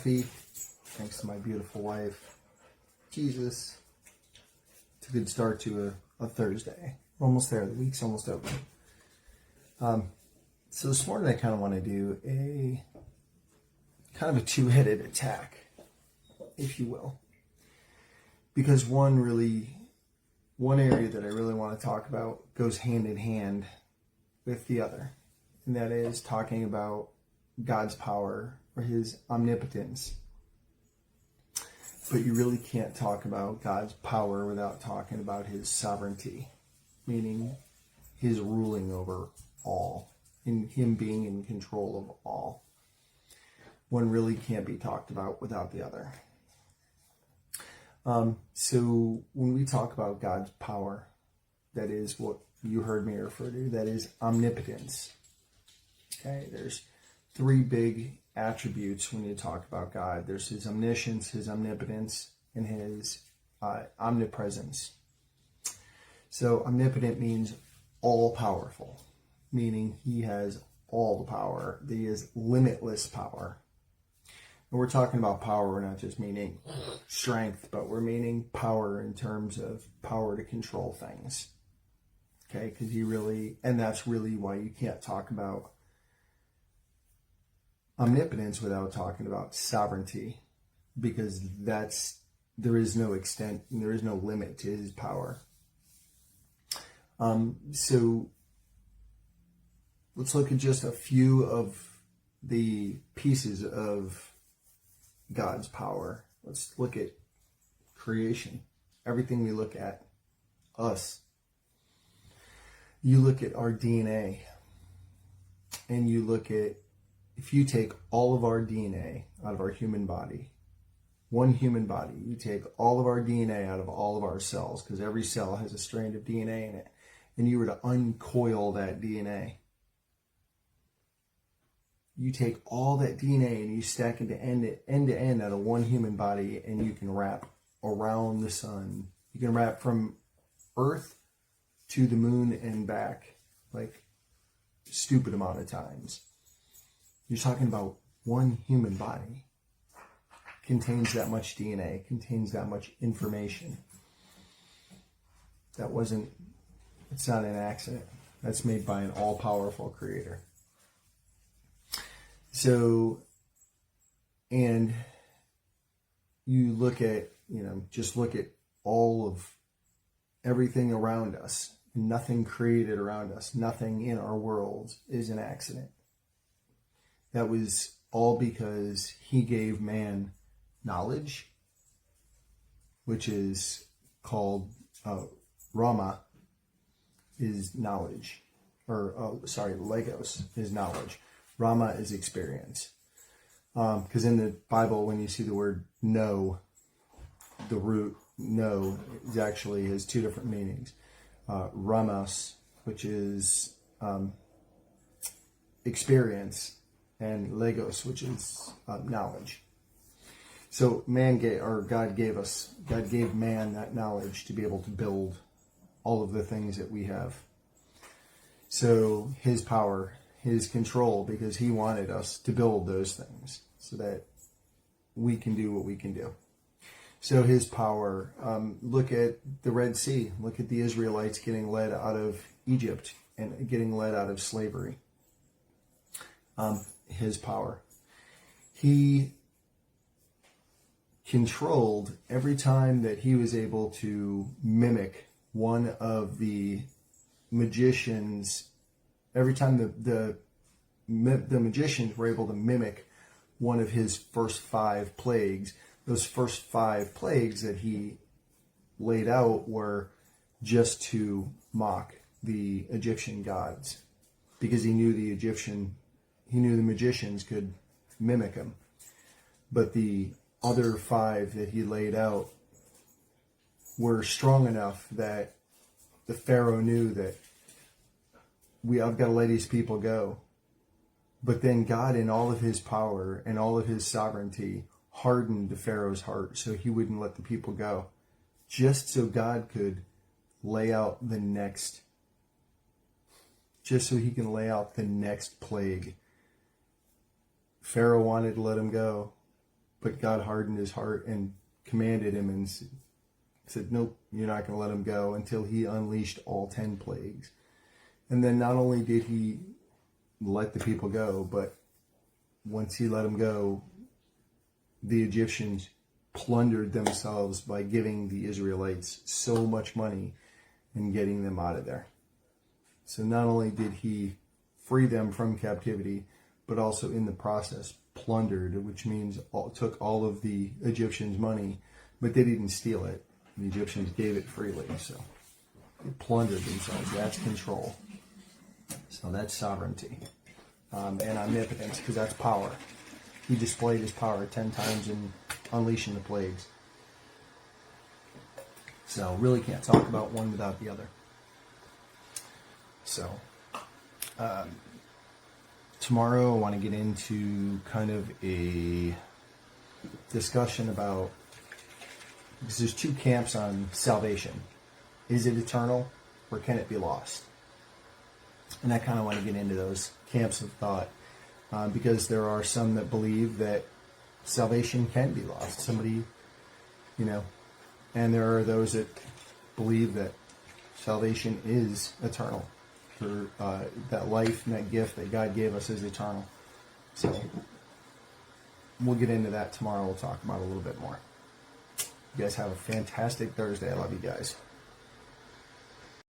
coffee, thanks to my beautiful wife. Jesus. It's a good start to a Thursday. We're almost there. The week's almost over. So this morning I kind of want to do a kind of a two-headed attack, if you will. Because one area that I really want to talk about goes hand in hand with the other. And that is talking about God's power or his omnipotence. But you really can't talk about God's power without talking about his sovereignty, meaning his ruling over all, and him being in control of all. One really can't be talked about without the other. So when we talk about God's power, that is what you heard me refer to, that is omnipotence. Okay, there's three big attributes when you talk about God. There's his omniscience, his omnipotence, and his omnipresence. So omnipotent means all powerful, meaning he has all the power. He has limitless power. And we're talking about power, we're not just meaning strength, but we're meaning power in terms of power to control things. Okay, because and that's really why you can't talk about omnipotence without talking about sovereignty, because there is no extent and there is no limit to his power. So let's look at just a few of the pieces of God's power. Let's look at creation. Everything we look at, us. You look at our DNA, and you look at, if you take all of our DNA out of our human body, one human body, you take all of our DNA out of all of our cells, because every cell has a strand of DNA in it, and you were to uncoil that DNA. You take all that DNA and you stack it end to end out of one human body, and you can wrap around the sun. You can wrap from Earth to the moon and back, like stupid amount of times. You're talking about one human body contains that much DNA, contains that much information. It's not an accident. That's made by an all-powerful creator. So, and you look at, just look at all of everything around us. Nothing created around us, nothing in our world is an accident. That was all because he gave man knowledge, which is called Rama, is knowledge. Logos is knowledge. Rama is experience. Because in the Bible, when you see the word know, the root know actually has two different meanings. Ramos, which is experience, and Logos, which is knowledge. So God gave man that knowledge to be able to build all of the things that we have. So his power, his control, because he wanted us to build those things so that we can do what we can do. So his power, look at the Red Sea, look at the Israelites getting led out of Egypt and getting led out of slavery. His power. He controlled every time that he was able to mimic one of the magicians. Every time the magicians were able to mimic one of his first 5 plagues, those first 5 plagues that he laid out were just to mock the Egyptian gods, because he knew the magicians could mimic him. But the other 5 that he laid out were strong enough that the Pharaoh knew that I've got to let these people go. But then God, in all of his power and all of his sovereignty, hardened the Pharaoh's heart so he wouldn't let the people go, just so God could lay out the next, just so he can lay out the next plague. Pharaoh wanted to let him go, but God hardened his heart and commanded him and said, nope, you're not going to let him go until he unleashed all 10 plagues. And then not only did he let the people go, but once he let them go, the Egyptians plundered themselves by giving the Israelites so much money and getting them out of there. So not only did he free them from captivity, but also in the process plundered, which means took all of the Egyptians' money, but they didn't steal it. The Egyptians gave it freely, so they plundered themselves. That's control. So that's sovereignty. And omnipotence, because that's power. He displayed his power 10 times in unleashing the plagues. So really can't talk about one without the other. So tomorrow I want to get into kind of a discussion about, because there's two camps on salvation. Is it eternal or can it be lost? And I kind of want to get into those camps of thought because there are some that believe that salvation can be lost. Somebody, and there are those that believe that salvation is eternal. For that life and that gift that God gave us is eternal. So we'll get into that tomorrow. We'll talk about it a little bit more. You guys have a fantastic Thursday. I love you guys.